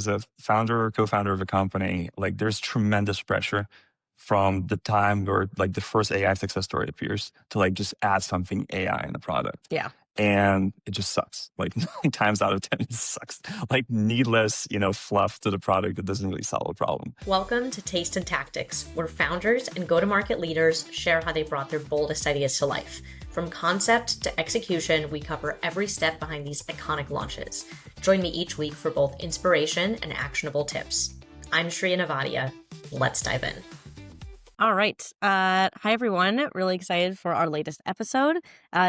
as a founder or co-founder of a company, like there's tremendous pressure from the time where like the first AI success story appears to like just add something AI in the product. Yeah. And it just sucks. Like 9 times out of 10, it sucks. Like needless, fluff to the product that doesn't really solve a problem. Welcome to Taste and Tactics, where founders and go-to-market leaders share how they brought their boldest ideas to life. From concept to execution, we cover every step behind these iconic launches. Join me each week for both inspiration and actionable tips. I'm Shriya Nevatia. Let's dive in. All right. Hi, everyone. Really excited for our latest episode.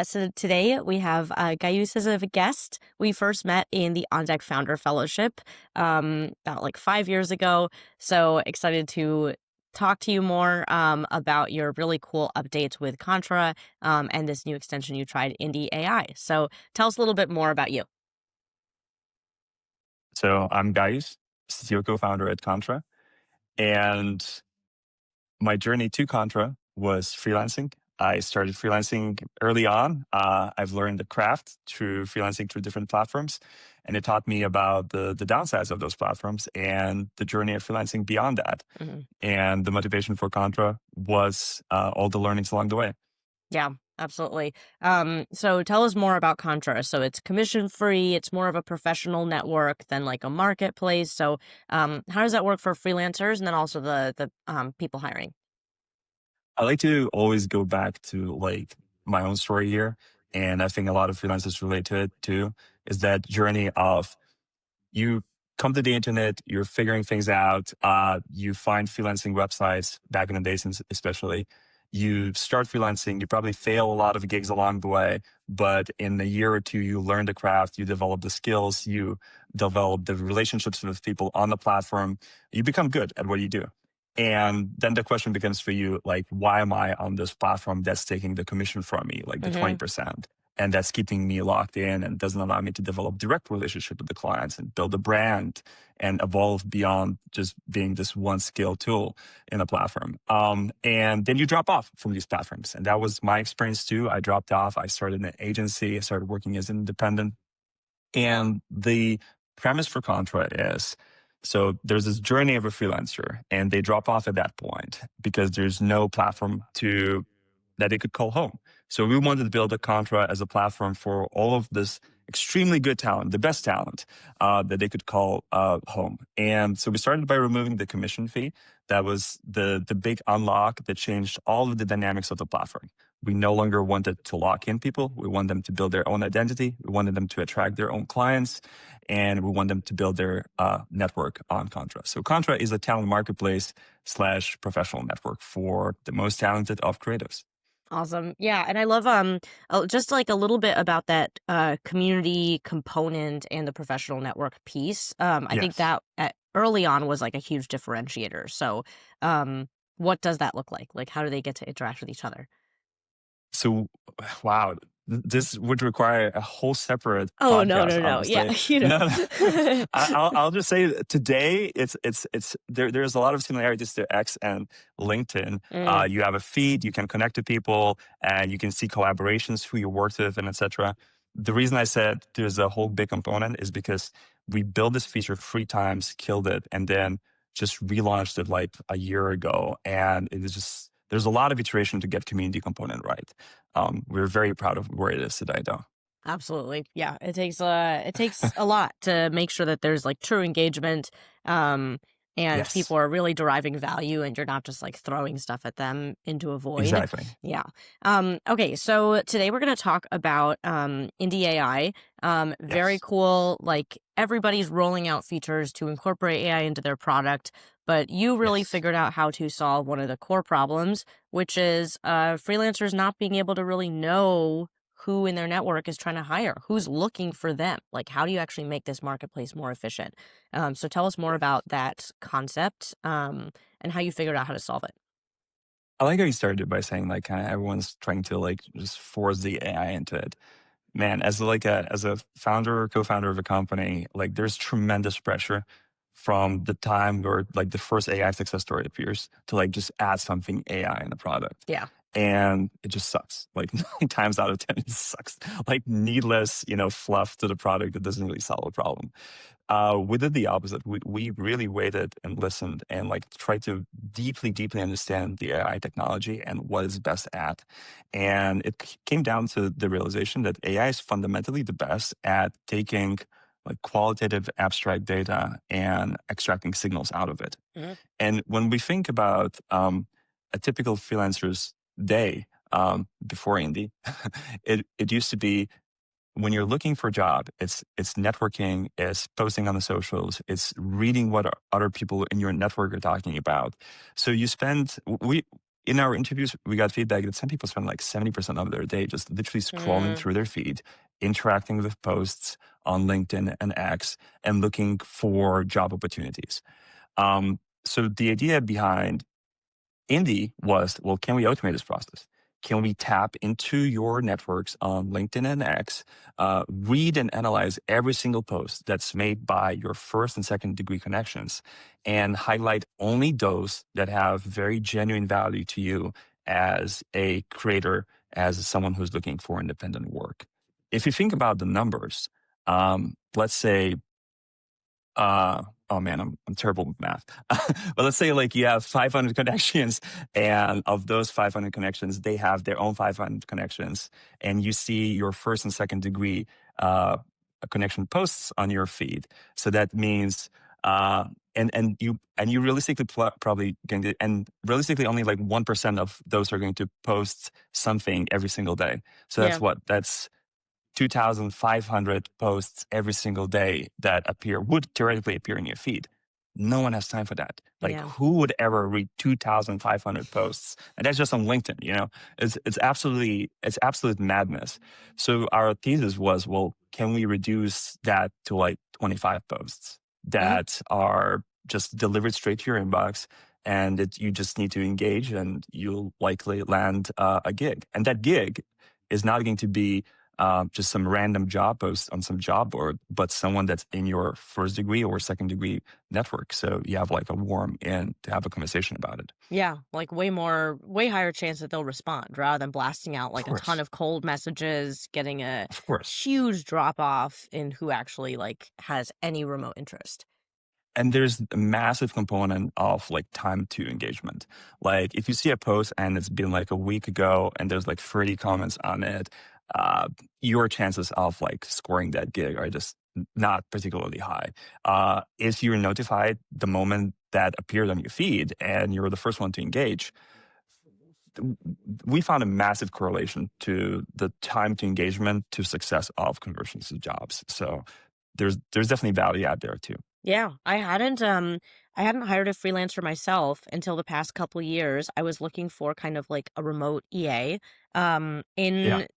So today we have Gajus as a guest. We first met in the On Deck Founder Fellowship about like 5 years ago. So excited to talk to you more about your really cool updates with Contra and this new extension you tried, Indy AI. So tell us a little bit more about you. So I'm Gajus, CTO co-founder at Contra. And my journey to Contra was freelancing. I started freelancing early on. I've learned the craft through freelancing through different platforms, and it taught me about the downsides of those platforms and the journey of freelancing beyond that. Mm-hmm. And the motivation for Contra was all the learnings along the way. Yeah, absolutely. So tell us more about Contra. So it's commission free. It's more of a professional network than like a marketplace. So how does that work for freelancers and then also the people hiring? I like to always go back to like my own story here. And I think a lot of freelancers relate to it too, is that journey of you come to the internet, you're figuring things out, you find freelancing websites back in the days especially. You start freelancing, you probably fail a lot of gigs along the way, but in a year or two, you learn the craft, you develop the skills, you develop the relationships with people on the platform, you become good at what you do. And then the question becomes for you, like, why am I on this platform that's taking the commission from me, like the 20%? And that's keeping me locked in and doesn't allow me to develop direct relationship with the clients and build a brand and evolve beyond just being this one skill tool in a platform. And then you drop off from these platforms. And that was my experience too. I dropped off. I started an agency. I started working as an independent. And the premise for Contra is, so there's this journey of a freelancer and they drop off at that point because there's no platform that they could call home. So we wanted to build a Contra as a platform for all of this extremely good talent, the best talent that they could call home. And so we started by removing the commission fee. That was the big unlock that changed all of the dynamics of the platform. We no longer wanted to lock in people. We want them to build their own identity. We wanted them to attract their own clients, and we want them to build their network on Contra. So Contra is a talent marketplace / professional network for the most talented of creatives. Awesome. Yeah. And I love just like a little bit about that community component and the professional network piece. I think that early on was like a huge differentiator. So what does that look like? Like, how do they get to interact with each other? So, wow, this would require a whole separate Oh, podcast. no. Yeah, you know. No. I'll just say today there's a lot of similarities to X and LinkedIn. You have a feed, you can connect to people, and you can see collaborations, who you worked with, and etc. The reason I said there's a whole big component is because we built this feature 3 times, killed it, and then just relaunched it like a year ago, and it was just. There's a lot of iteration to get community component right. We're very proud of where it is today, though. Absolutely. Yeah. It takes a lot to make sure that there's like true engagement and people are really deriving value and you're not just like throwing stuff at them into a void. Exactly. Yeah. Okay. So today we're going to talk about Indy AI. Very cool. Like everybody's rolling out features to incorporate AI into their product. But you really figured out how to solve one of the core problems, which is freelancers not being able to really know who in their network is trying to hire, who's looking for them. Like, how do you actually make this marketplace more efficient? So tell us more about that concept and how you figured out how to solve it. I like how you started by saying like kind of everyone's trying to like just force the AI into it. Man, as a founder or co-founder of a company, like there's tremendous pressure from the time where like the first AI success story appears to like just add something AI in the product. Yeah. And it just sucks. Like 9 times out of 10, it sucks. Like needless, fluff to the product that doesn't really solve a problem. We did the opposite. We really waited and listened and like tried to deeply, deeply understand the AI technology and what it's best at. And it came down to the realization that AI is fundamentally the best at taking like qualitative abstract data and extracting signals out of it. Mm-hmm. And when we think about a typical freelancer's day before Indy, it used to be when you're looking for a job, it's networking, it's posting on the socials, it's reading what other people in your network are talking about. So you spend in our interviews, we got feedback that some people spend like 70% of their day just literally scrolling through their feed, interacting with posts on LinkedIn and X, and looking for job opportunities. So the idea behind Indy was, well, can we automate this process? Can we tap into your networks on LinkedIn and X, read and analyze every single post that's made by your first and second degree connections, and highlight only those that have very genuine value to you as a creator, as someone who's looking for independent work? If you think about the numbers, let's say oh man, I'm terrible with math. But let's say like you have 500 connections, and of those 500 connections, they have their own 500 connections, and you see your first and second degree connection posts on your feed. So that means and you realistically probably going to, and realistically only like 1% of those are going to post something every single day. So that's that's 2,500 posts every single day that would theoretically appear in your feed. No one has time for that. Like, who would ever read 2,500 posts? And that's just on LinkedIn. It's absolute madness. So our thesis was, well, can we reduce that to like 25 posts that are just delivered straight to your inbox, and that you just need to engage, and you'll likely land a gig. And that gig is not going to be just some random job post on some job board, but someone that's in your first degree or second degree network. So you have like a warm in to have a conversation about it. Yeah, like way higher chance that they'll respond rather than blasting out like a ton of cold messages, getting a huge drop off in who actually like has any remote interest. And there's a massive component of like time to engagement. Like if you see a post and it's been like a week ago and there's like 30 comments on it, your chances of like scoring that gig are just not particularly high. If you're notified the moment that appeared on your feed and you're the first one to engage, we found a massive correlation to the time to engagement to success of conversions to jobs. So there's definitely value out there too. Yeah, I hadn't hired a freelancer myself until the past couple years. I was looking for kind of like a remote EA in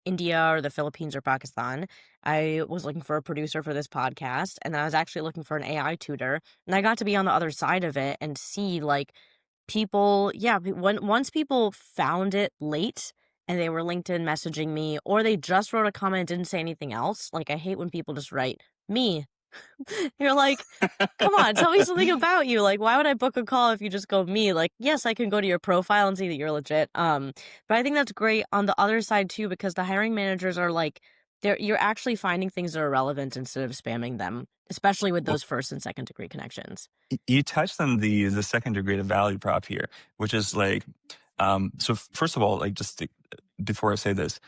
India or the Philippines or Pakistan. I was looking for a producer for this podcast, and then I was actually looking for an AI tutor, and I got to be on the other side of it and see like people, once people found it late and they were LinkedIn messaging me, or they just wrote a comment, didn't say anything else. Like I hate when people just write me. You're like, come on, tell me something about you. Like, why would I book a call if you just go me? Like, yes, I can go to your profile and see that you're legit. But I think that's great on the other side too, because the hiring managers are like, you're actually finding things that are relevant instead of spamming them, especially with those first and second degree connections. You touched on the second degree of value prop here, which is like, so first of all, like before I say this,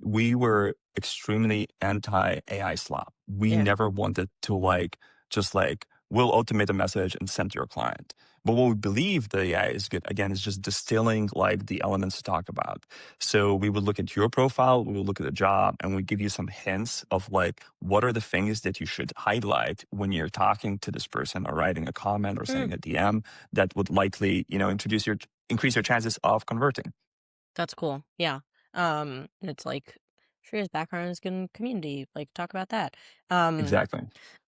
we were extremely anti AI slop. We never wanted to we'll automate a message and send to your client. But what we believe the AI is good, again, is just distilling like the elements to talk about. So we would look at your profile, we would look at the job, and we give you some hints of like, what are the things that you should highlight when you're talking to this person or writing a comment or sending a DM that would likely, increase your chances of converting. That's cool. Yeah. And it's like Shriya's background is in community. Like, talk about that. Exactly.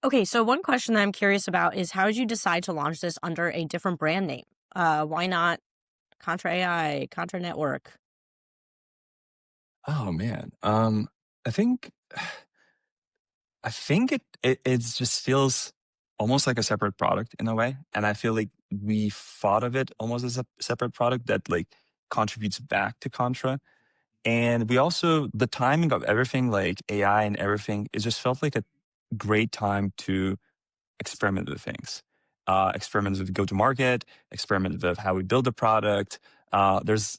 Okay, so one question that I'm curious about is how did you decide to launch this under a different brand name? Why not Contra AI, Contra Network? Oh man. I think it just feels almost like a separate product in a way. And I feel like we thought of it almost as a separate product that like contributes back to Contra. And we also, the timing of everything like AI and everything, it just felt like a great time to experiment with things. Experiment with go-to-market, experiment with how we build the product. There's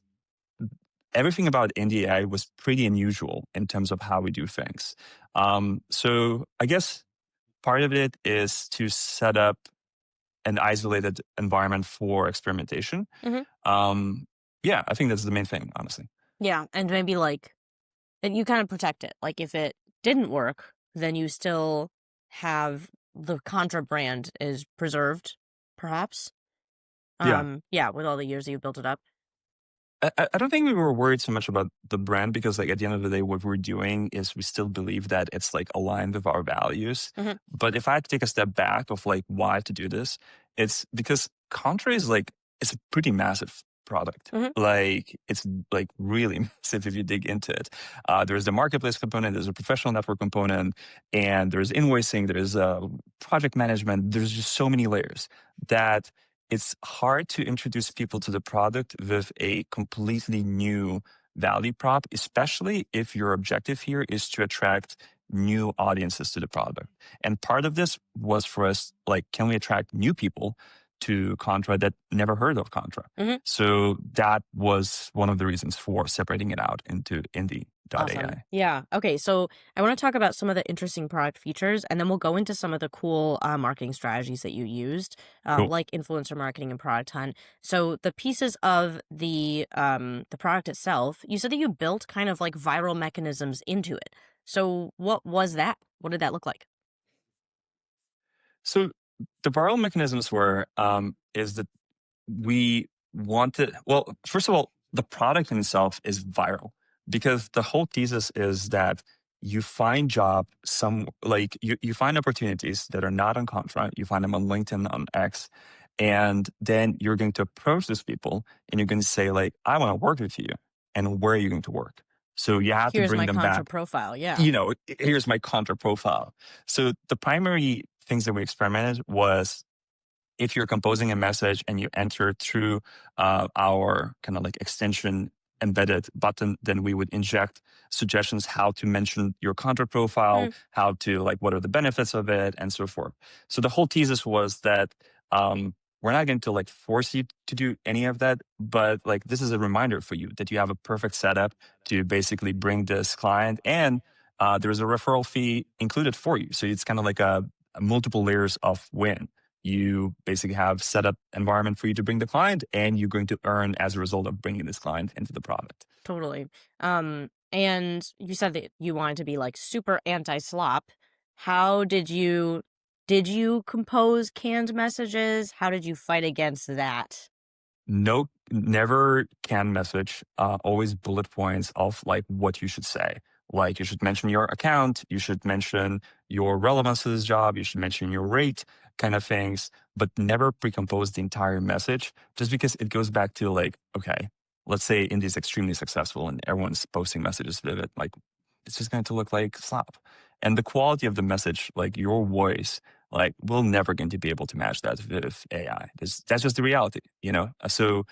everything about Indy AI was pretty unusual in terms of how we do things. So I guess part of it is to set up an isolated environment for experimentation. Yeah, I think that's the main thing, honestly. Yeah, and maybe like, and you kind of protect it. Like if it didn't work, then you still have the Contra brand is preserved, perhaps. Yeah. Yeah, with all the years that you built it up. I don't think we were worried so much about the brand because like at the end of the day, what we're doing is we still believe that it's like aligned with our values. But if I had to take a step back of like why to do this, it's because Contra is like, it's a pretty massive product. Like it's like really massive if you dig into it. There's the marketplace component, there's a professional network component, and there's invoicing, there's project management. There's just so many layers that it's hard to introduce people to the product with a completely new value prop, especially if your objective here is to attract new audiences to the product. And part of this was for us, like, can we attract new people to Contra that never heard of Contra? So that was one of the reasons for separating it out into Indy.ai. Awesome. Yeah. Okay. So I want to talk about some of the interesting product features, and then we'll go into some of the cool marketing strategies that you used, Cool. like influencer marketing and product hunt. So the pieces of the product itself, you said that you built kind of like viral mechanisms into it. So what was that? What did that look like? So the viral mechanisms were is that we wanted, well, first of all, the product in itself is viral because the whole thesis is that you find you find opportunities that are not on Contra, you find them on LinkedIn, on X, and then you're going to approach those people and you're going to say like, I want to work with you. And where are you going to work? So you have to bring them Contra back. profile. Yeah. Here's my Contra profile. So the primary things that we experimented was if you're composing a message and you enter through our kind of like extension embedded button, then we would inject suggestions how to mention your Contra profile, how to like, what are the benefits of it, and so forth. So the whole thesis was that we're not going to like force you to do any of that, but like this is a reminder for you that you have a perfect setup to basically bring this client, and there's a referral fee included for you. So it's kind of like a multiple layers of win. You basically have set up environment for you to bring the client, and you're going to earn as a result of bringing this client into the product. Totally. And you said that you wanted to be like super anti-slop. How did you compose canned messages? How did you fight against that? No, never canned message. Always bullet points of like what you should say. Like you should mention your account, you should mention your relevance to this job, you should mention your rate, kind of things, but never pre-compose the entire message just because it goes back to like, okay, let's say Indy is extremely successful and everyone's posting messages with it. Like it's just going to look like slop. And the quality of the message, like your voice, like we're never going to be able to match that with AI. That's just the reality, So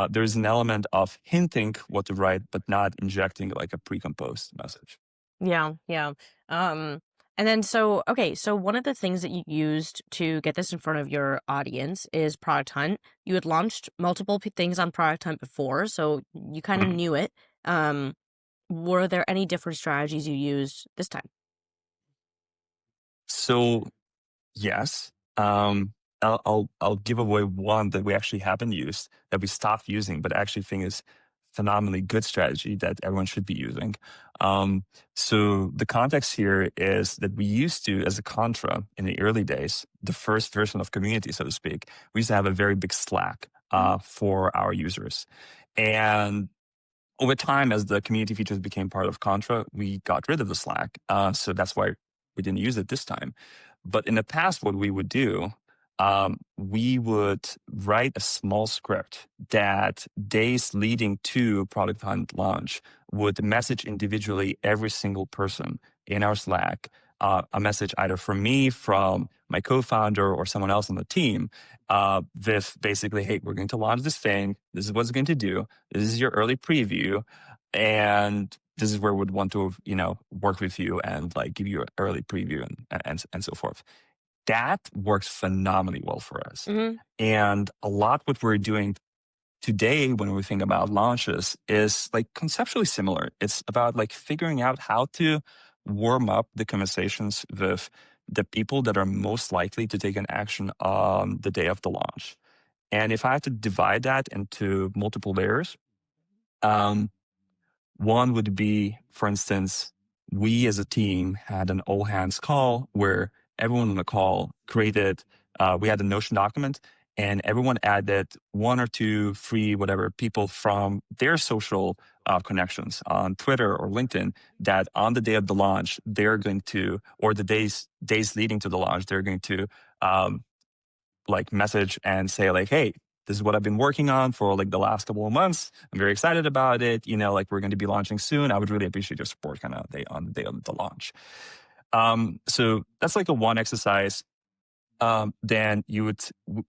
there's an element of hinting what to write, but not injecting like a pre-composed message. Yeah. And then so one of the things that you used to get this in front of your audience is Product Hunt. You had launched multiple things on Product Hunt before, so you kind of knew it. Were there any different strategies you used this time? So yes, I'll give away one that we actually haven't used, that we stopped using, but I actually think is phenomenally good strategy that everyone should be using. So the context here is that we used to, as a Contra in the early days, the first version of community, so to speak, we used to have a very big Slack for our users. And over time, as the community features became part of Contra, we got rid of the Slack. So that's why we didn't use it this time. But in the past, what we would do, we would write a small script that days leading to Product Hunt launch would message individually every single person in our Slack a message either from me, from my co-founder, or someone else on the team, with basically, hey, we're going to launch this thing. This is what it's going to do. This is your early preview, and this is where we would want to, work with you and like give you an early preview and so forth. That works phenomenally well for us. And a lot what we're doing today when we think about launches is like conceptually similar. It's about like figuring out how to warm up the conversations with the people that are most likely to take an action on the day of the launch. And if I had to divide that into multiple layers, one would be, for instance, we as a team had an all hands call where everyone on the call created, we had a Notion document, and everyone added one or two free whatever people from their social connections on Twitter or LinkedIn that on the day of the launch, they're going to, or the days leading to the launch, they're going to like message and say like, hey, this is what I've been working on for like the last couple of months. I'm very excited about it. Like we're going to be launching soon. I would really appreciate your support kind of on the day of the launch. So that's like a one exercise. Then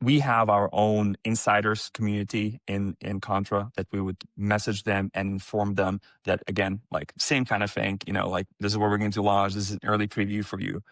we have our own insiders community in Contra that we would message them and inform them that, again, like same kind of thing, like this is what we're going to launch. This is an early preview for you.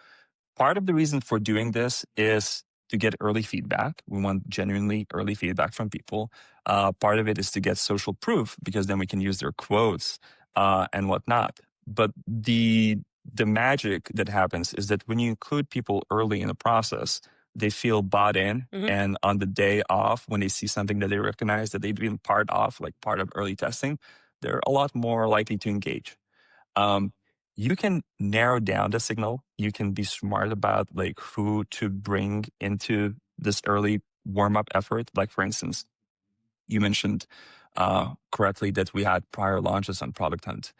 Part of the reason for doing this is to get early feedback. We want genuinely early feedback from people. Part of it is to get social proof because then we can use their quotes and whatnot. But the magic that happens is that when you include people early in the process, they feel bought in. And on the day off, when they see something that they recognize that they've been part of, like part of early testing, they're a lot more likely to engage. You can narrow down the signal. You can be smart about like who to bring into this early warm-up effort. Like for instance, you mentioned correctly that we had prior launches on Product Hunt.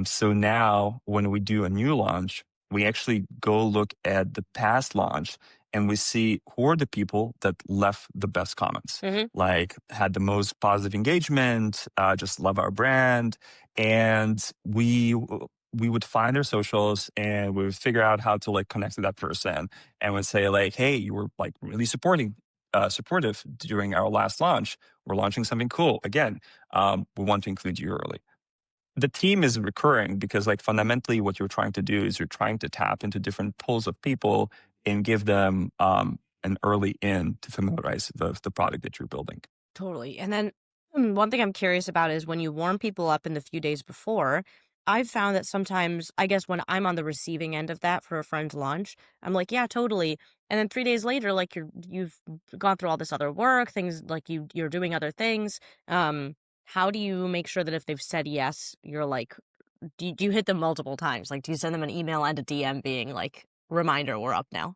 So now when we do a new launch, we actually go look at the past launch and we see who are the people that left the best comments, like had the most positive engagement, just love our brand. And we would find their socials and we would figure out how to like connect to that person and would say like, hey, you were like really supportive during our last launch. We're launching something cool. Again, we want to include you early. The team is recurring because like fundamentally what you're trying to do is you're trying to tap into different pools of people and give them an early in to familiarize the product that you're building. Totally. And then one thing I'm curious about is when you warm people up in the few days before, I've found that sometimes, I guess when I'm on the receiving end of that for a friend's launch, I'm like, yeah, totally. And then 3 days later, like you've gone through all this other work, things like you're doing other things. How do you make sure that if they've said yes, you're like, do you hit them multiple times? Like, do you send them an email and a DM being like, reminder, we're up now?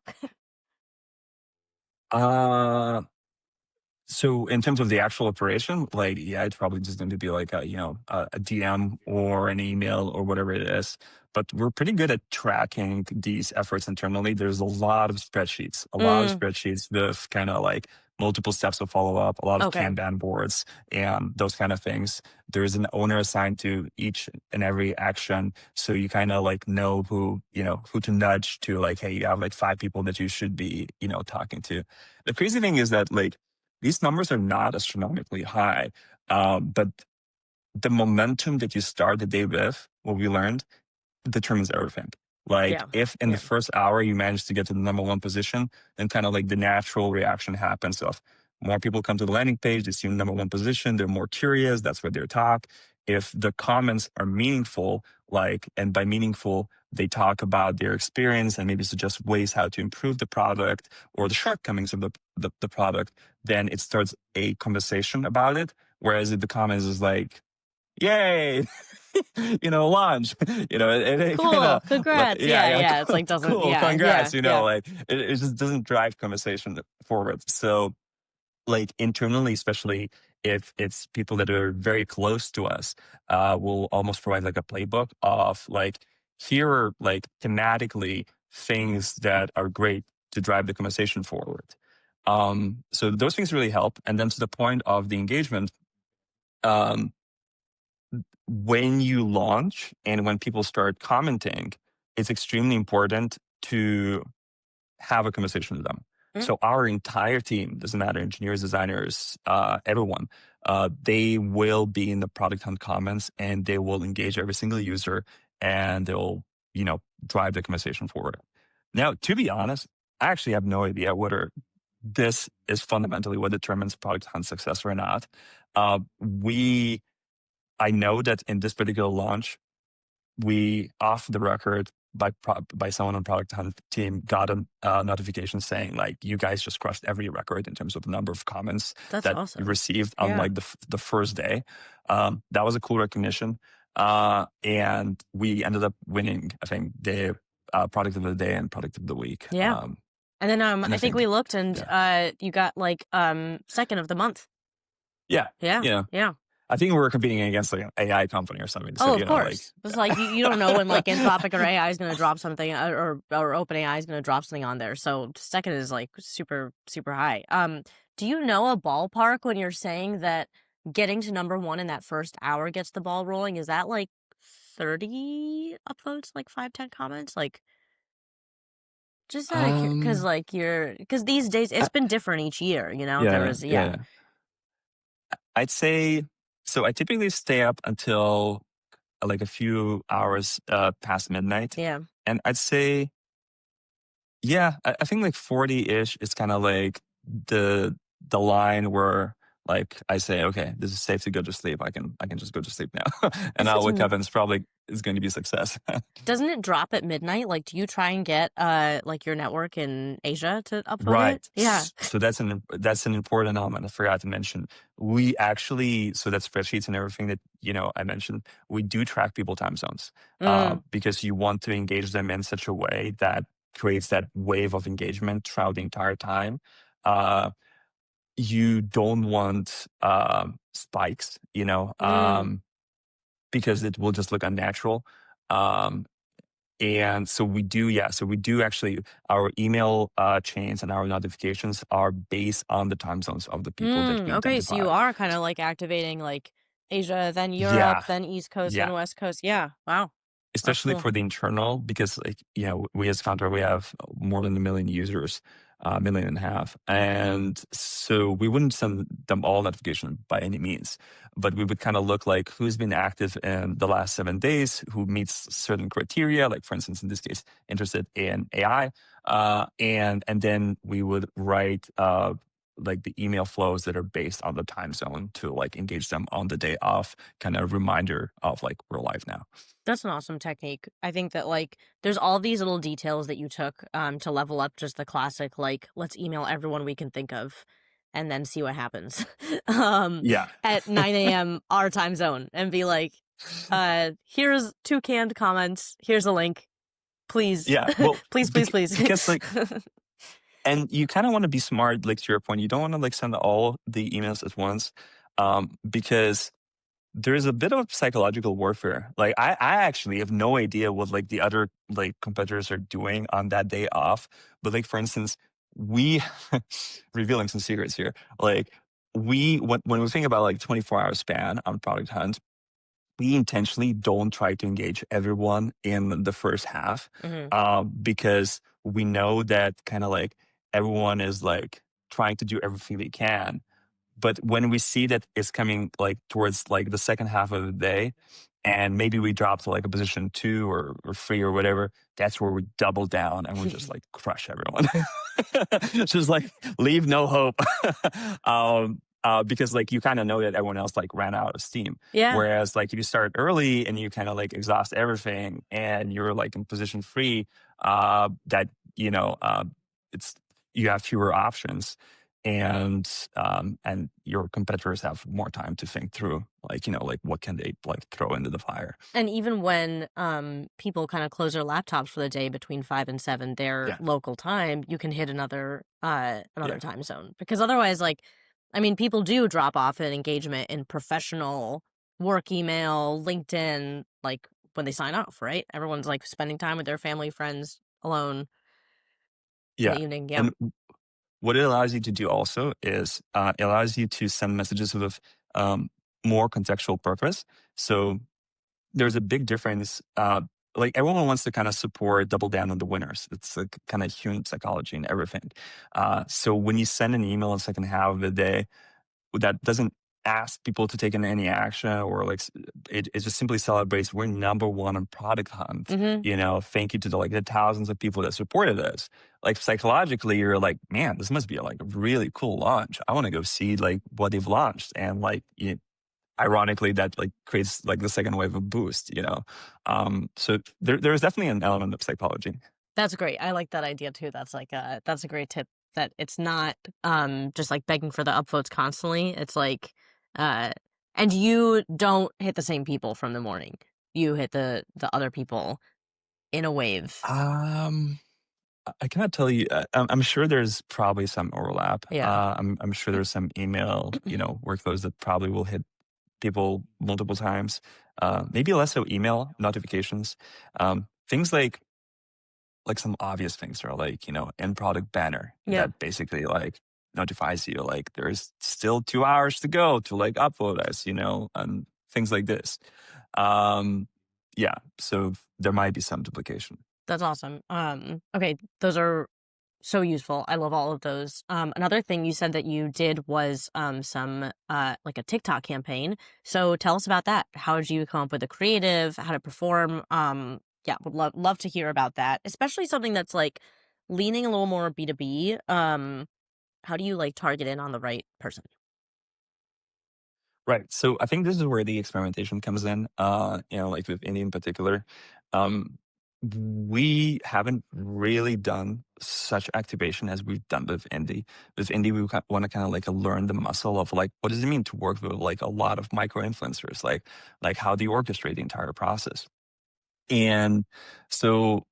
So in terms of the actual operation, like, yeah, it's probably just going to be like a DM or an email or whatever it is. But we're pretty good at tracking these efforts internally. There's a lot of spreadsheets, with kind of like multiple steps of follow up, a lot of Okay. Kanban boards and those kind of things. There's an owner assigned to each and every action. So you kind of like know who to nudge to, like, hey, you have like 5 people that you should be, talking to. The crazy thing is that like, these numbers are not astronomically high, but the momentum that you start the day with, what we learned, determines everything. Like if in the first hour you manage to get to the number 1 position, then kind of like the natural reaction happens of more people come to the landing page, they see the number 1 position, they're more curious, that's where they talk. If the comments are meaningful, and by meaningful, they talk about their experience and maybe suggest ways how to improve the product or the shortcomings of the product, then it starts a conversation about it. Whereas if the comments is like, yay, launch, it Cool, kind of, congrats. Yeah. It's like doesn't, cool, yeah, congrats, yeah. like it just doesn't drive conversation forward. So like internally, especially if it's people that are very close to us, we'll almost provide like a playbook of like, here are like thematically things that are great to drive the conversation forward. So those things really help. And then to the point of the engagement, when you launch and when people start commenting, it's extremely important to have a conversation with them. So our entire team, doesn't matter, engineers, designers, everyone, they will be in the Product Hunt comments, and they will engage every single user, and they'll, drive the conversation forward. Now, to be honest, I actually have no idea whether this is fundamentally what determines Product Hunt success or not. I know that in this particular launch, we, off the record, by someone on Product Hunt team, got a notification saying, like, you guys just crushed every record in terms of the number of comments That's that awesome. you received on like the first day. That was a cool recognition. And we ended up winning, I think, the product of the day and product of the week. Yeah. And then I think we looked, and you got like second of the month. Yeah. Yeah. I think we were competing against like an AI company or something. So, of course. It's like you don't know when like Anthropic or AI is going to drop something, or OpenAI is going to drop something on there. So second is like super, super high. Do you know a ballpark when you're saying that getting to number one in that first hour gets the ball rolling? Is that like 30 upvotes, like 5-10 comments? Like, just because like because these days it's been different each year, Yeah. I'd say, so I typically stay up until like a few hours past midnight. Yeah. And I'd say, I think like 40-ish is kind of like the line where like I say, okay, this is safe to go to sleep. I can just go to sleep now. And I'll wake up and it's going to be a success. Doesn't it drop at midnight? Like, do you try and get like your network in Asia to upvote Right. it? Yeah. So that's an important element I forgot to mention. We actually, so that spreadsheets and everything that, I mentioned, we do track people time zones because you want to engage them in such a way that creates that wave of engagement throughout the entire time. You don't want spikes, because it will just look unnatural. And so we do actually, our email chains and our notifications are based on the time zones of the people that we okay, so you are kind of like activating like Asia, then Europe, then East Coast, then West Coast. Yeah. Wow. Especially for the internal, because like, we as Contra, we have more than 1 million users, 1.5 million. And so we wouldn't send them all notification by any means, but we would kind of look like who's been active in the last 7 days, who meets certain criteria, like for instance, in this case, interested in AI. And then we would write like the email flows that are based on the time zone to like engage them on the day off, kind of reminder of like, we're live now. That's an awesome technique. I think that like there's all these little details that you took to level up just the classic, like, let's email everyone we can think of and then see what happens at 9 a.m. our time zone, and be like, here's 2 canned comments, here's a link, please. Well, please. Because like, and you kind of want to be smart, like to your point, you don't want to like send all the emails at once, because there's a bit of psychological warfare. Like I actually have no idea what like the other like competitors are doing on that day off. But like, for instance, we revealing some secrets here. Like when we think about like 24-hour span on Product Hunt, we intentionally don't try to engage everyone in the first half, because we know that kind of like everyone is like trying to do everything they can. But when we see that it's coming like towards like the second half of the day, and maybe we drop to like a position 2 or 3 or whatever, that's where we double down and we just like crush everyone. Just like leave no hope. Because like you kind of know that everyone else like ran out of steam. Yeah. Whereas like if you start early and you kind of like exhaust everything and you're like in position 3, that it's, you have fewer options. And your competitors have more time to think through, like, like what can they like throw into the fire. And even when people kind of close their laptops for the day between 5 and 7, their local time, you can hit another time zone. Because otherwise, like, I mean, people do drop off in engagement in professional work email, LinkedIn, like when they sign off, right? Everyone's like spending time with their family, friends, alone in the evening. Yeah. And what it allows you to do also is it allows you to send messages with more contextual purpose. So there's a big difference like everyone wants to kind of support, double down on the winners. It's like kind of human psychology and everything. So when you send an email in the second half of the day that doesn't ask people to take any action, or like it just simply celebrates we're number one on product hunt. Thank you to the thousands of people that supported us. Like psychologically, you're like, man, this must be like a really cool launch. I want to go see like what they've launched, and ironically, that like creates like the second wave of boost. So there's definitely an element of psychology. That's great. I like that idea too. That's a great tip, that it's not just like begging for the upvotes constantly. It's like and you don't hit the same people from the morning. You hit the other people in a wave. I cannot tell you. I'm sure there's probably some overlap. Yeah. I'm sure there's some email, workflows that probably will hit people multiple times. Maybe less so email notifications. Things like some obvious things are like, end product banner that basically like notifies you like there's still 2 hours to go to like upload us, and things like this. Yeah, so there might be some duplication. That's awesome. Okay, those are so useful. I love all of those. Another thing you said that you did was some like a TikTok campaign. So tell us about that. How did you come up with the creative? How to perform? Yeah, would love to hear about that. Especially something that's like leaning a little more B2B. How do you like target in on the right person? Right. So I think this is where the experimentation comes in, like with Indy in particular. Um, we haven't really done such activation as we've done with Indy. With Indy, we want to kind of like learn the muscle of like, what does it mean to work with like a lot of micro influencers? Like how do you orchestrate the entire process? And so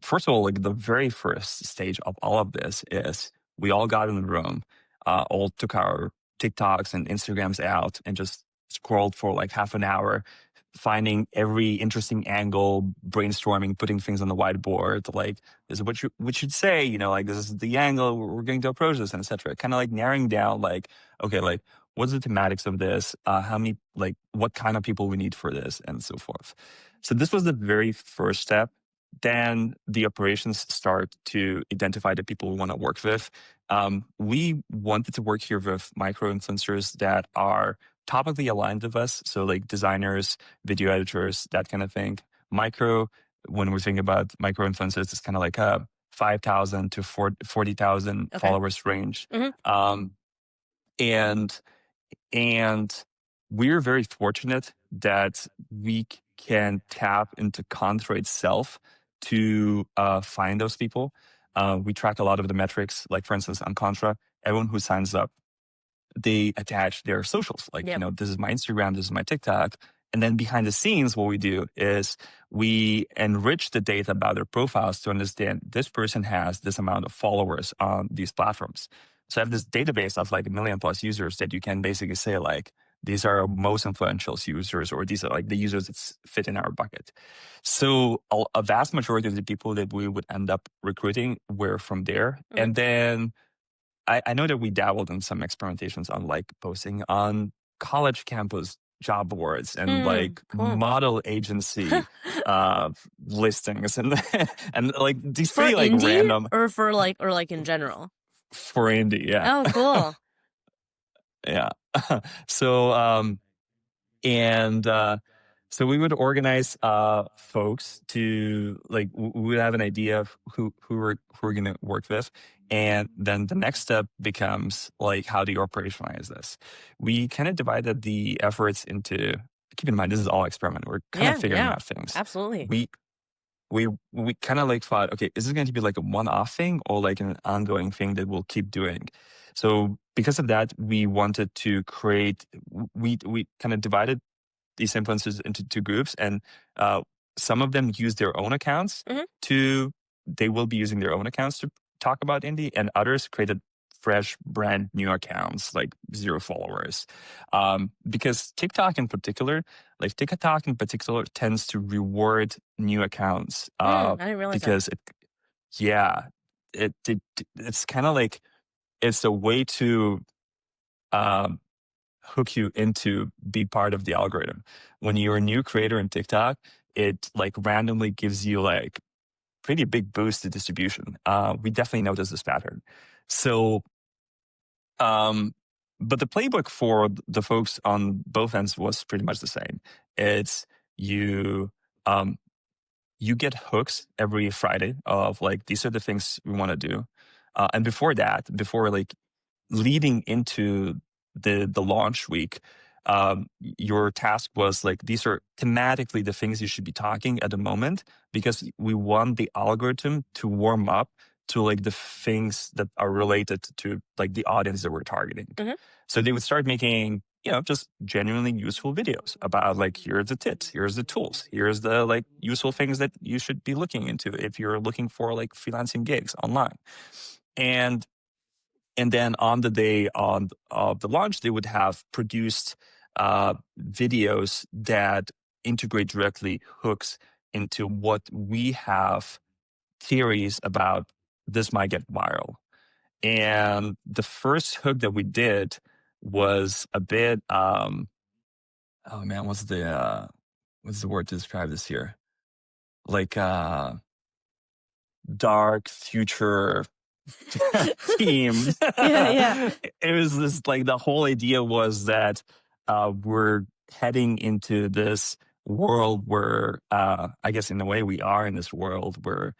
first of all, like the very first stage of all of this is we all got in the room, all took our TikToks and Instagrams out and just scrolled for like half an hour, finding every interesting angle, brainstorming, putting things on the whiteboard. Like, this is what we should say, like this is the angle we're going to approach this, and etc. Kind of like narrowing down, like, okay, like what's the thematics of this? How many, like, what kind of people we need for this, and so forth. So this was the very first step. Then the operations start to identify the people we want to work with. We wanted to work here with micro influencers that are topically aligned with us. So like designers, video editors, that kind of thing. Micro, when we're thinking about micro influencers, it's kind of like a 5,000 to 40,000 followers range. And we're very fortunate that we can tap into Contra itself to find those people. We track a lot of the metrics. Like, for instance, on Contra, everyone who signs up, they attach their socials. Like, this is my Instagram, this is my TikTok. And then behind the scenes, what we do is we enrich the data about their profiles to understand this person has this amount of followers on these platforms. So I have this database of like 1 million plus users that you can basically say like, these are our most influential users, or these are like the users that fit in our bucket. So a vast majority of the people that we would end up recruiting were from there. And then I know that we dabbled in some experimentations on like posting on college campus job boards and model agency listings and and like these for pretty like Indy, random, or for like in general. For Indy, yeah. Oh, cool. Yeah. So so we would organize folks to like we would have an idea of who we're going to work with, and then the next step becomes like, how do you operationalize this? We kind of divided the efforts into. Keep in mind, this is all experiment. We're kind of figuring out things. Absolutely. We kind of like thought, okay, is this going to be like a one-off thing or like an ongoing thing that we'll keep doing? So because of that, we wanted to create. We kind of divided these influencers into 2 groups, and some of them use their own accounts they will be using their own accounts to talk about Indy, and others created fresh, brand new accounts, like 0 followers. Because TikTok in particular tends to reward new accounts. I didn't realize because it's kind of like, it's a way to hook you into be part of the algorithm. When you're a new creator in TikTok, it like randomly gives you like pretty big boost to distribution. We definitely noticed this pattern. So, but the playbook for the folks on both ends was pretty much the same. It's you, you get hooks every Friday of like, these are the things we want to do. And before that, before like leading into the launch week, your task was like, these are thematically the things you should be talking at the moment, because we want the algorithm to warm up to like the things that are related to like the audience that we're targeting. Mhm. So they would start making, just genuinely useful videos about like, here's the tips, here's the tools, here's the like useful things that you should be looking into if you're looking for like freelancing gigs online. And then on the day of the launch, they would have produced videos that integrate directly hooks into what we have theories about this might get viral. And the first hook that we did was a bit, oh man, what's the word to describe this here? Like dark future themed. Yeah. It was this like, the whole idea was that we're heading into this world where I guess in a way we are in this world where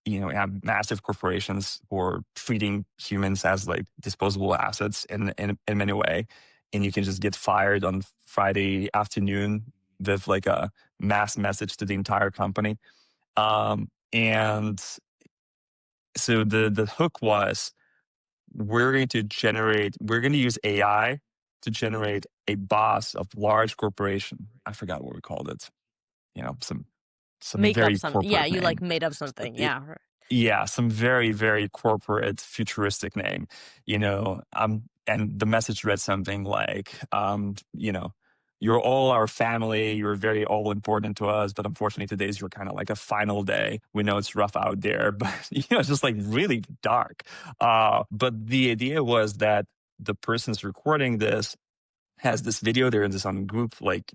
we have massive corporations who are treating humans as like disposable assets in many way, and you can just get fired on Friday afternoon with like a mass message to the entire company. And so the hook was, we're going to use AI to generate a boss of large corporation. I forgot what we called it. Some Make up very something. Yeah, corporate you like name. made up something. It- Yeah. yeah, some very, very corporate, futuristic name. And the message read something like, you're all our family. You're very all important to us, but unfortunately, today's your kind of like a final day. We know it's rough out there, but it's just like really dark. But the idea was that the person's recording this has this video. They're in this on group like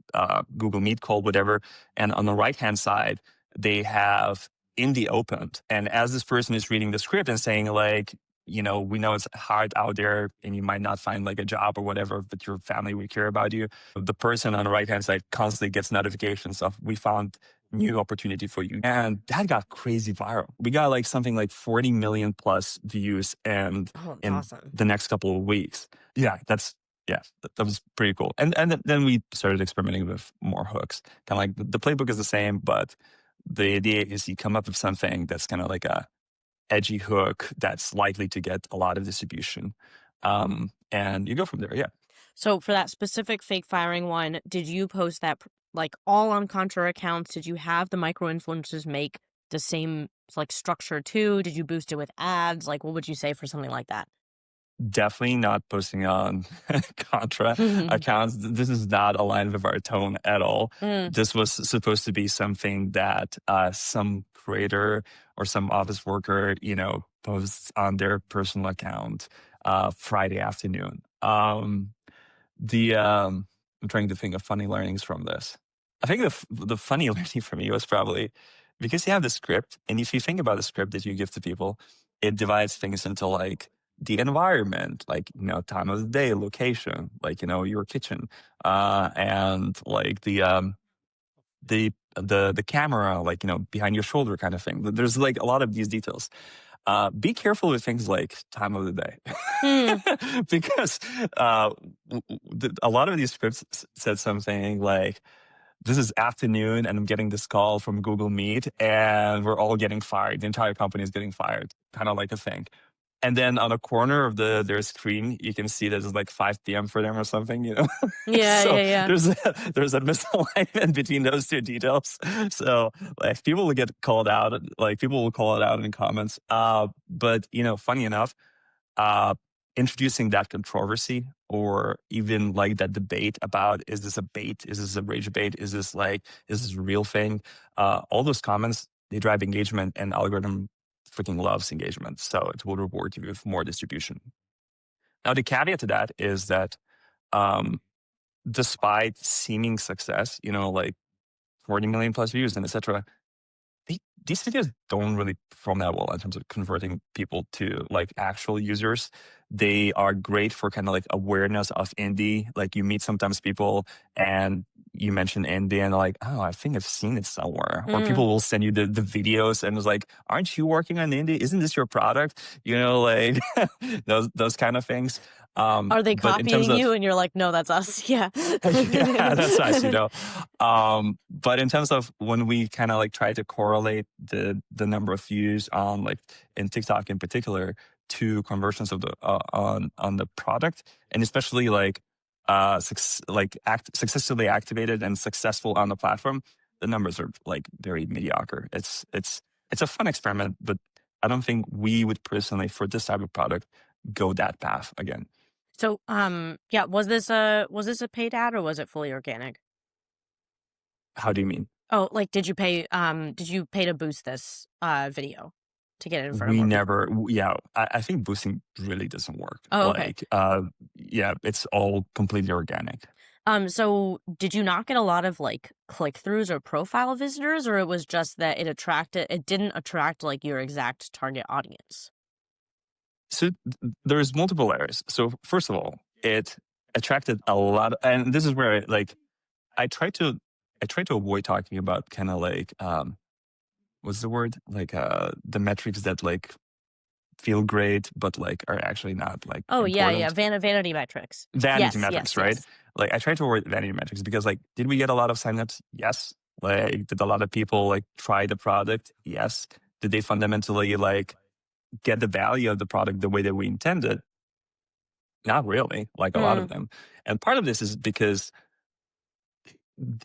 Google Meet call, whatever, and on the right hand side they have Indie opened, and as this person is reading the script and saying like, we know it's hard out there and you might not find like a job or whatever, but your family, we care about you. The person on the right hand side constantly gets notifications of, we found new opportunity for you. And that got crazy viral. We got like something like 40 million plus views and Oh, that's in awesome. the next couple of weeks. Yeah, that was pretty cool. And then we started experimenting with more hooks. Kind of like the playbook is the same, but the idea is you come up with something that's kind of like a edgy hook that's likely to get a lot of distribution. And you go from there. Yeah. So for that specific fake firing one, did you post that like all on Contra accounts? Did you have the micro influencers make the same like structure too? Did you boost it with ads? Like, what would you say for something like that? Definitely not posting on Contra accounts. This is not aligned with our tone at all. Mm. This was supposed to be something that some creator or some office worker, posts on their personal account Friday afternoon. I'm trying to think of funny learnings from this. I think the funny learning for me was probably because you have the script, and if you think about the script that you give to people, it divides things into like the environment, like time of the day, location, like your kitchen, and like the camera, like behind your shoulder kind of thing. There's like a lot of these details. Be careful with things like time of the day, because a lot of these scripts said something like, this is afternoon and I'm getting this call from Google Meet and we're all getting fired. The entire company is getting fired, kind of like a thing. And then on a corner of their screen, you can see that it's like 5 p.m. for them or something, Yeah, So yeah. there's a misalignment between those two details. So like people will get called out, like people will call it out in comments. But funny enough, introducing that controversy or even like that debate about, is this a bait? Is this a rage bait? Is this a real thing? All those comments, they drive engagement, and algorithm freaking loves engagement. So it will reward you with more distribution. Now, the caveat to that is that despite seeming success, like 40 million plus views and etc. These videos don't really perform that well in terms of converting people to like actual users. They are great for kind of like awareness of indie. Like you meet sometimes people and you mention indie and they're like, oh, I think I've seen it somewhere. Or people will send you the videos and it's like, aren't you working on indie? Isn't this your product? You know, like those kind of things. Are they But in terms copying of, you and you're like, no, that's us? Yeah. yeah, that's nice, you know. But in terms of when we kind of like try to correlate the number of views on like in TikTok in particular to conversions of the on the product, and especially like successfully activated and successful on the platform, the numbers are like very mediocre. It's a fun experiment, but I don't think we would personally for this type of product go that path again. So, yeah, was this a paid ad or was it fully organic? How do you mean? Oh, like, did you pay to boost this video to get it in front of We more people? never, yeah, I think boosting really doesn't work. Oh, okay. Like, yeah, it's all completely organic. So did you not get a lot of like click-throughs or profile visitors, or it was just that it didn't attract like your exact target audience? So there's multiple layers. So first of all, it attracted a lot, and this is where like I try to avoid talking about kind of like what's the word, like the metrics that like feel great but like are actually not like Oh, yeah, important. vanity metrics. Vanity Yes, metrics, yes, right? yes. Like I try to avoid vanity metrics because like, did we get a lot of signups? Yes. Like, did a lot of people like try the product? Yes. Did they fundamentally like get the value of the product the way that we intended? Not really, like a lot of them. And part of this is because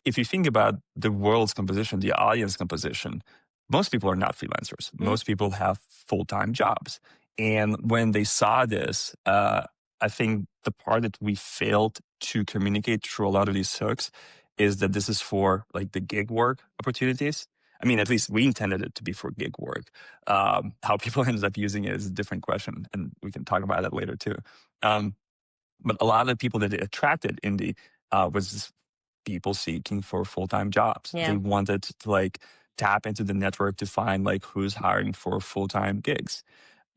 if you think about the world's composition, the audience composition, most people are not freelancers. Most people have full-time jobs. And when they saw this, I think the part that we failed to communicate through a lot of these hooks is that this is for like the gig work opportunities. I mean, at least we intended it to be for gig work. How people ended up using it is a different question, and we can talk about that later too. But a lot of the people that it attracted indie was just people seeking for full-time jobs. Yeah. They wanted to like tap into the network to find like who's hiring for full-time gigs.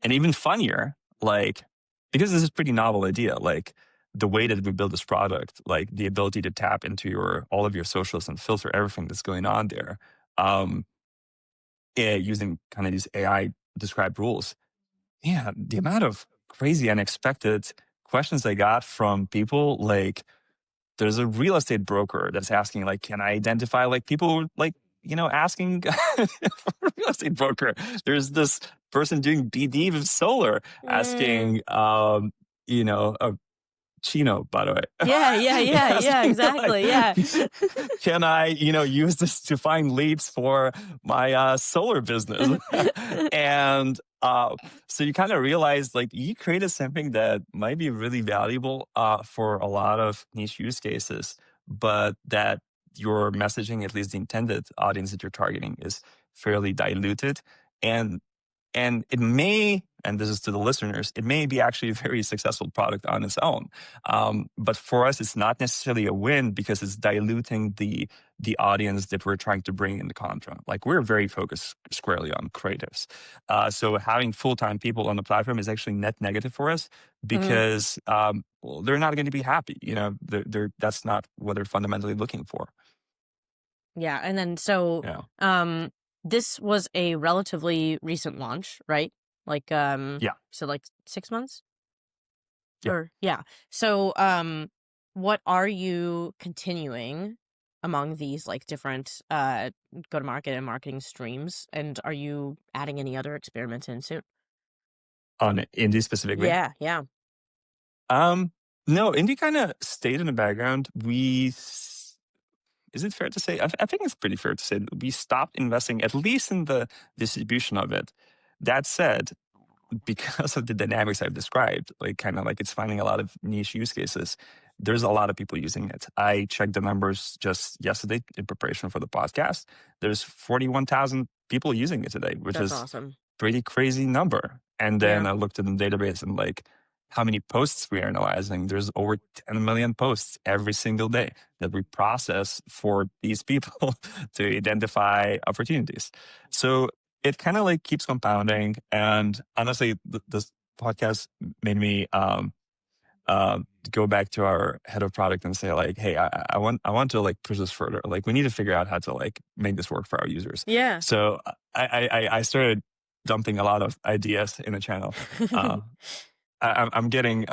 And even funnier, like, because this is a pretty novel idea, like the way that we build this product, like the ability to tap into all of your socials and filter everything that's going on there, using kind of these AI described rules. Yeah, the amount of crazy, unexpected questions I got from people, like, there's a real estate broker that's asking, like, can I identify like people like, you know, asking for a real estate broker. There's this person doing BD with solar asking, you know, Chino, by the way. Yeah, exactly. Yeah. Can I, you know, use this to find leads for my solar business? And so you kind of realize like you created something that might be really valuable for a lot of niche use cases, but that your messaging, at least the intended audience that you're targeting, is fairly diluted. And it may, and this is to the listeners, it may be actually a very successful product on its own. But for us, it's not necessarily a win because it's diluting the audience that we're trying to bring in the Contra. Like we're very focused squarely on creatives. So having full-time people on the platform is actually net negative for us because well, they're not going to be happy. You know, that's not what they're fundamentally looking for. Yeah. And then so this was a relatively recent launch, right? Like so like 6 months? Yeah. Or yeah. So what are you continuing among these like different go to market and marketing streams? And are you adding any other experiments in soon? On Indie specifically? Yeah. No, Indie kind of stayed in the background. Is it fair to say? I think it's pretty fair to say that we stopped investing, at least in the distribution of it. That said, because of the dynamics I've described, like kind of like it's finding a lot of niche use cases, there's a lot of people using it. I checked the numbers just yesterday in preparation for the podcast. There's 41,000 people using it today, which That's is awesome. pretty crazy number. And then I looked at the database and like how many posts we're analyzing. There's over 10 million posts every single day that we process for these people to identify opportunities. So it kind of like keeps compounding. And honestly, this podcast made me go back to our head of product and say like, hey, I want to like push this further. Like we need to figure out how to like make this work for our users. Yeah. So I started dumping a lot of ideas in the channel. I'm getting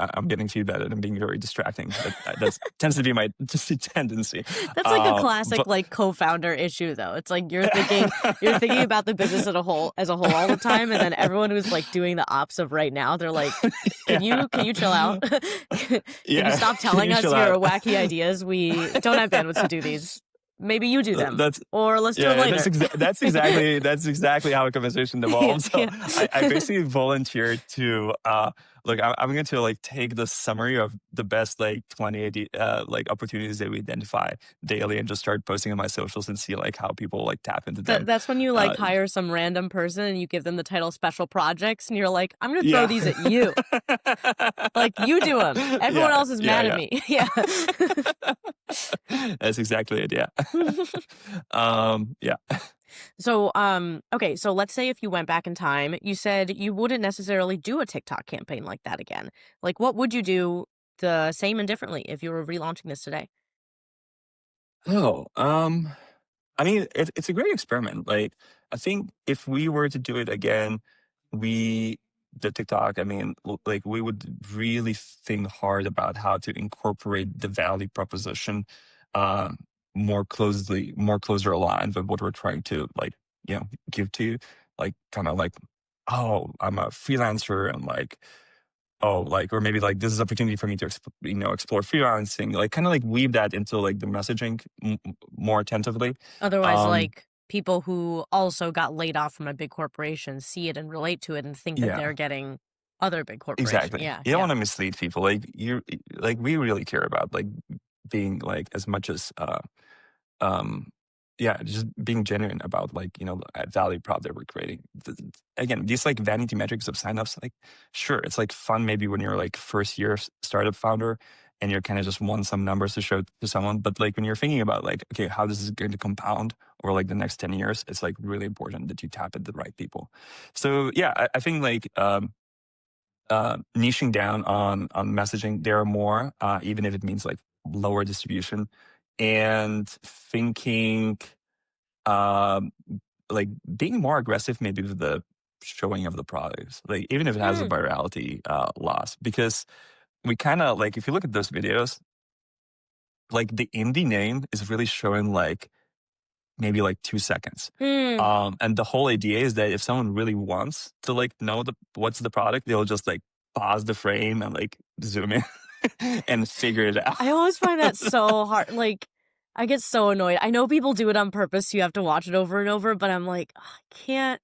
feedback and being very distracting. That tends to be my tendency. That's like a classic but- like co-founder issue though. It's like you're thinking about the business as a whole all the time, and then everyone who's like doing the ops of right now, they're like, can you chill out? Can you stop telling us your wacky ideas? We don't have bandwidth to do these. Maybe you do them, or let's do it later. That's exactly how a conversation evolves. So I basically volunteered to look. I'm going to like take the summary of the best like 20 like opportunities that we identify daily and just start posting on my socials and see like how people like tap into them. That's when you like hire some random person and you give them the title special projects and you're like, I'm going to throw these at you. Like you do them. Everyone else is mad at me. Yeah. That's exactly it. Yeah. Yeah. So, okay. So let's say if you went back in time, you said you wouldn't necessarily do a TikTok campaign like that again. Like what would you do the same and differently if you were relaunching this today? Oh, I mean, it's a great experiment. Like, I think if we were to do it again, the TikTok, I mean, like we would really think hard about how to incorporate the value proposition uh, more closer aligned with what we're trying to like, give to you. Like, kind of like, oh, I'm a freelancer, and like, oh, like, or maybe like this is an opportunity for me to explore freelancing, like kind of like weave that into like the messaging more attentively. Otherwise, like people who also got laid off from a big corporation see it and relate to it and think that they're getting other big corporations. Exactly. Yeah. You don't want to mislead people. Like we really care about like being like as much as just being genuine about like, the value prop that we're creating. Again, these like vanity metrics of signups, like sure, it's like fun maybe when you're like first year startup founder and you're kind of just want some numbers to show to someone. But like when you're thinking about like, okay, how this is going to compound over like the next 10 years, it's like really important that you tap at the right people. So yeah, I think like niching down on messaging there are more, even if it means like lower distribution, and thinking like being more aggressive maybe with the showing of the products, like even if it has a virality loss, because we kind of like, if you look at those videos, like the indie name is really showing like maybe like 2 seconds. And the whole idea is that if someone really wants to like know what's the product, they'll just like pause the frame and like zoom in and figure it out. I always find that so hard. Like, I get so annoyed. I know people do it on purpose. So you have to watch it over and over, but I'm like, I can't.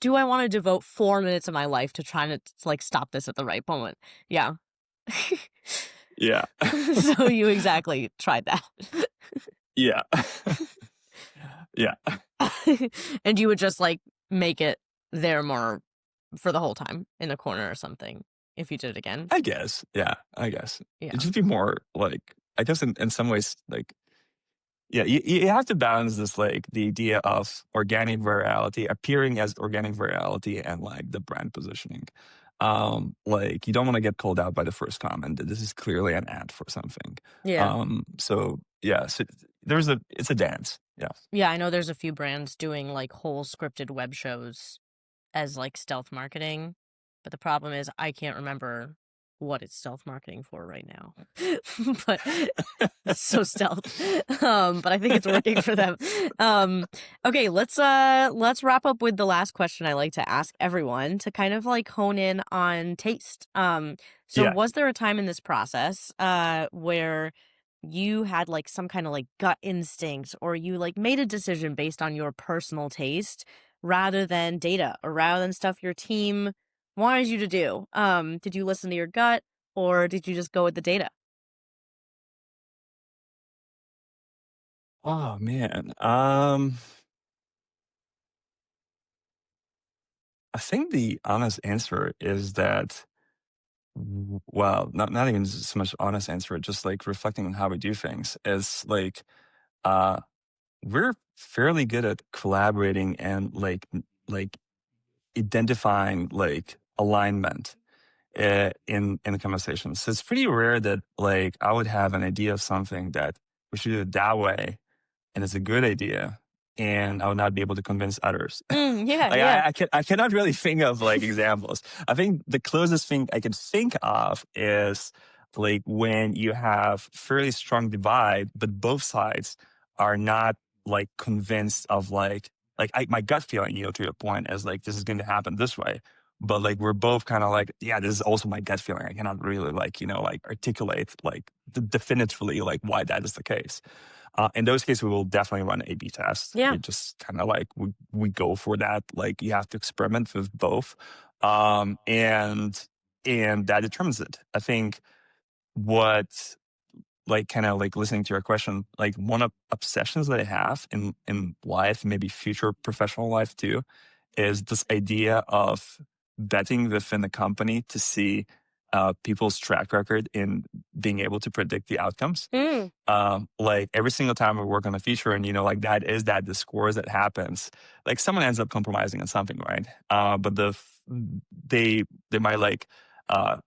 Do I want to devote 4 minutes of my life to trying to like stop this at the right moment? Yeah. Yeah. So you exactly tried that. Yeah. Yeah. And you would just like make it there more for the whole time in a corner or something if you did it again. I guess. Yeah. I guess. Yeah. It'd just be more like, I guess in some ways, like, yeah, you have to balance this, like the idea of organic virality, appearing as organic virality, and like the brand positioning. Like you don't want to get called out by the first comment that this is clearly an ad for something. Yeah. So yeah, so it's a dance. Yeah. Yeah, I know there's a few brands doing like whole scripted web shows as like stealth marketing, but the problem is I can't remember what it's stealth marketing for right now. But it's so stealth. But I think it's working for them. Okay, let's wrap up with the last question I like to ask everyone to kind of like hone in on taste. Was there a time in this process where you had like some kind of like gut instinct, or you like made a decision based on your personal taste rather than data, or rather than stuff your team wanted you to do? Did you listen to your gut, or did you just go with the data? Oh man. I think the honest answer is that Well, not even so much honest answer, just like reflecting on how we do things is like, uh, we're fairly good at collaborating and like identifying like alignment in the conversations. So it's pretty rare that like I would have an idea of something that we should do it that way, and it's a good idea, and I would not be able to convince others. Yeah, Like yeah. I cannot really think of like examples. I think the closest thing I can think of is like when you have fairly strong divide, but both sides are not like convinced of my gut feeling, to your point, is like this is going to happen this way. But like we're both kind of like, yeah, this is also my gut feeling. I cannot really like, like articulate like definitively like why that is the case. In those cases, we will definitely run A/B tests. Yeah. We just kind of like we go for that. Like you have to experiment with both, and that determines it. I think what like kind of like listening to your question, like one of obsessions that I have in life, maybe future professional life too, is this idea of betting within the company to see people's track record in being able to predict the outcomes. Mm. Like every single time we work on a feature and, like that the scores that happens, like someone ends up compromising on something, right? But they might uh,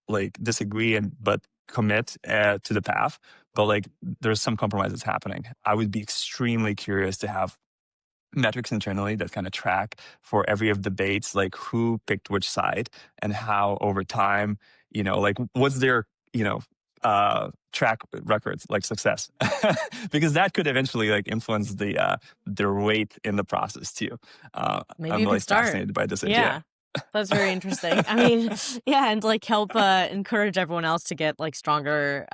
like disagree but commit to the path, but like there's some compromises happening. I would be extremely curious to have metrics internally that kind of track for every of debates, like who picked which side and how over time, like what's their, track records, like success, because that could eventually like influence their weight in the process too. Maybe I'm you really could start. fascinated by this Yeah. idea. That's very interesting. I mean, yeah, and like help encourage everyone else to get like stronger,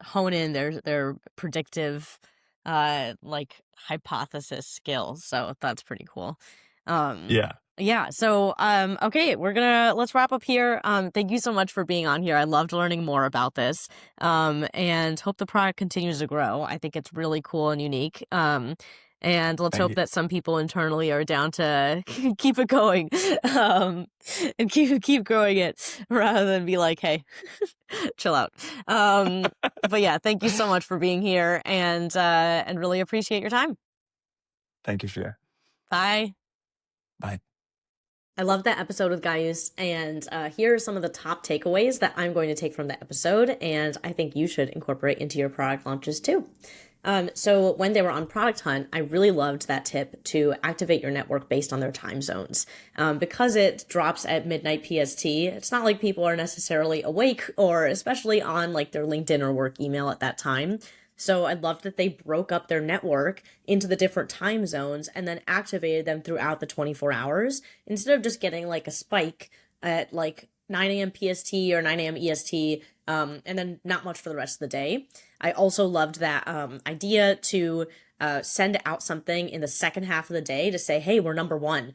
hone in their predictive like hypothesis skills. So that's pretty cool. Um Yeah. yeah, so okay, let's wrap up here. Thank you so much for being on here. I loved learning more about this. And hope the product continues to grow. I think it's really cool and unique. And let's Thank hope you. that some people internally are down to keep it going, and keep growing it rather than be like, hey, chill out. But yeah, thank you so much for being here, and really appreciate your time. Thank you, Shriya. Bye. Bye. I love that episode with Gajus, and here are some of the top takeaways that I'm going to take from the episode, and I think you should incorporate into your product launches too. So when they were on Product Hunt, I really loved that tip to activate your network based on their time zones. Because it drops at midnight PST, it's not like people are necessarily awake or especially on like their LinkedIn or work email at that time. So I loved that they broke up their network into the different time zones and then activated them throughout the 24 hours instead of just getting like a spike at like 9 a.m. PST or 9 a.m. EST, and then not much for the rest of the day. I also loved that idea to send out something in the second half of the day to say, hey, we're number one.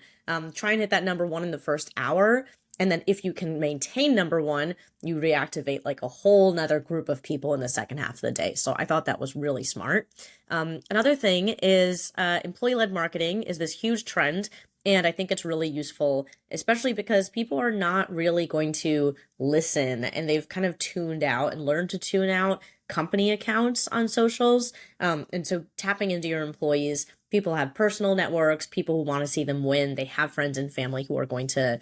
Try and hit that number one in the first hour. And then if you can maintain number one, you reactivate like a whole nother group of people in the second half of the day. So I thought that was really smart. Another thing is employee-led marketing is this huge trend. And I think it's really useful, especially because people are not really going to listen and they've kind of tuned out and learned to tune out company accounts on socials. And so tapping into your employees, people have personal networks, people who want to see them win. They have friends and family who are going to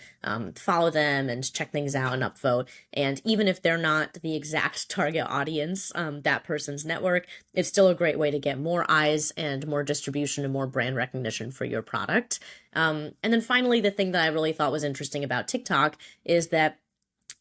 follow them and check things out and upvote. And even if they're not the exact target audience, that person's network, it's still a great way to get more eyes and more distribution and more brand recognition for your product. And then finally, the thing that I really thought was interesting about TikTok is that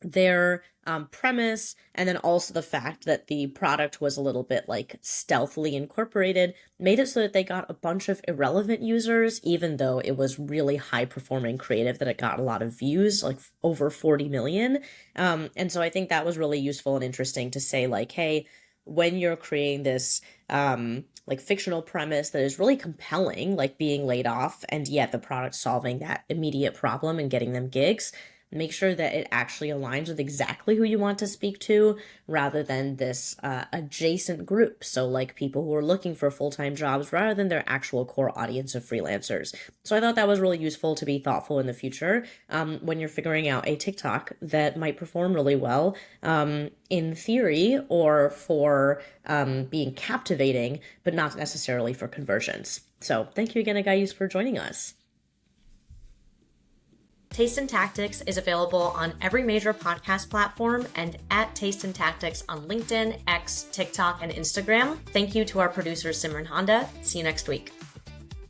their premise, and then also the fact that the product was a little bit like stealthily incorporated, made it so that they got a bunch of irrelevant users, even though it was really high performing creative that it got a lot of views, like over 40 million. And so I think that was really useful and interesting to say like, hey, when you're creating this like fictional premise that is really compelling, like being laid off, and yet the product solving that immediate problem and getting them gigs, make sure that it actually aligns with exactly who you want to speak to rather than this adjacent group. So like people who are looking for full-time jobs rather than their actual core audience of freelancers. So I thought that was really useful to be thoughtful in the future when you're figuring out a TikTok that might perform really well in theory or for being captivating, but not necessarily for conversions. So thank you again, Gajus, for joining us. Taste and Tactics is available on every major podcast platform and at Taste and Tactics on LinkedIn, X, TikTok, and Instagram. Thank you to our producer, Simran Honda. See you next week.